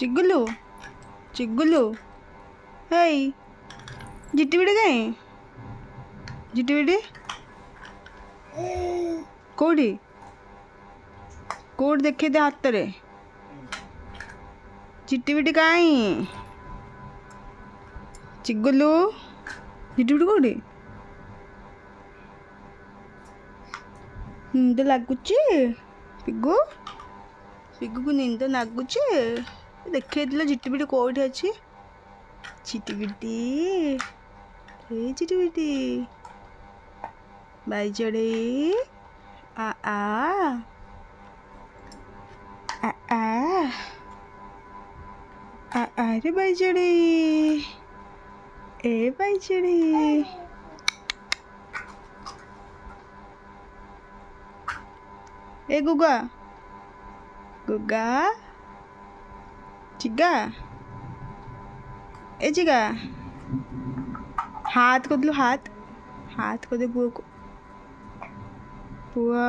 ଚିଗୁଲୁ ଚିଗୁଲୁ ହେଇ ଝିଟିପିଟି କାଇଁ ଝିଟିପିଟି କୋଉଠି କୋଉଠି ଦେଖେଇ ଦେ ହାତରେ ଝିଟିପିଟି କାଇଁ ଚିଗୁଲୁ ଝିଟିପିଟି କୋଉଠି ନିଦ ଲାଗୁଛି ପିଗୁ ପିଗୁକୁ ନିଦ ଲାଗୁଛି ଦେଖେଇଥିଲ ଝିଟିପିଟି କୋଉଠି ଅଛି ଝିଟିପିଟି ଏ ଝିଟିପିଟି ବାଇଚଢ଼େଇ ଆ ଆ ଆ ଆ ଆ ଆରେ ବାଇଚଢ଼େଇ ଏ ବାଇଚଢ଼େଇ ए गुगा गुगा चिगा ए चिगा हाथ को दो हाथ को दे बुआ को बुआ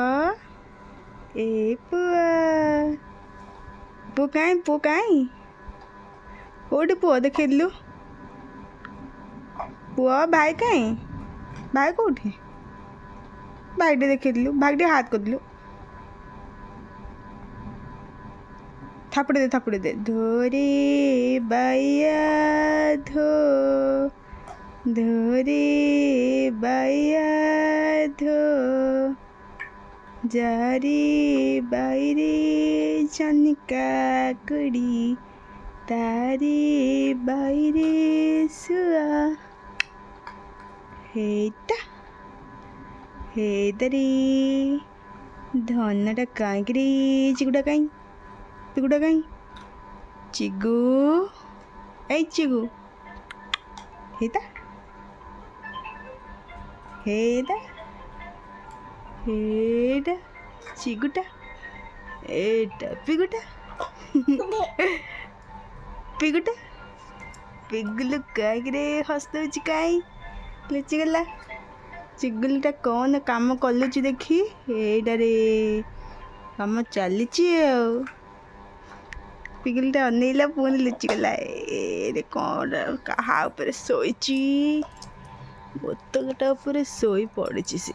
ए पुआ काई कोठी पुआ देखे दिलु पुआ भाई काई भाई कोठी भाई देखे दिलु भाई हाथ को दिलु थापड़े दे धोरे बाया धो धोरे बाया धो जारी बायरे चनका कुड़ी तारी बायरे सुआ हेता हेदरी धनटा काईकरी चिगुड़ा काई पिगुड़ा काई चिगु ए चिगु हेता हेदा हेदा चिगुटा एटा पिगुटा पिगुटा पिगुलु काईकरे हसदौची काई लुचिगला चिगुलटा कौन काम कलुची देखी एटा रे काम चलीची पिगुलटा अनेला पुणी लुचिगला ए कौन कहा ऊपर शोची बोतलटा ऊपर शोई पड़ी से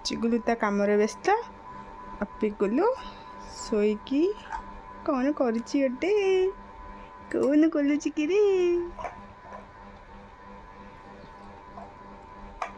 चिगुलु ता काम व्यस्त पिगुलु शोईकी कौन करुची गोटे कौन कलुची कि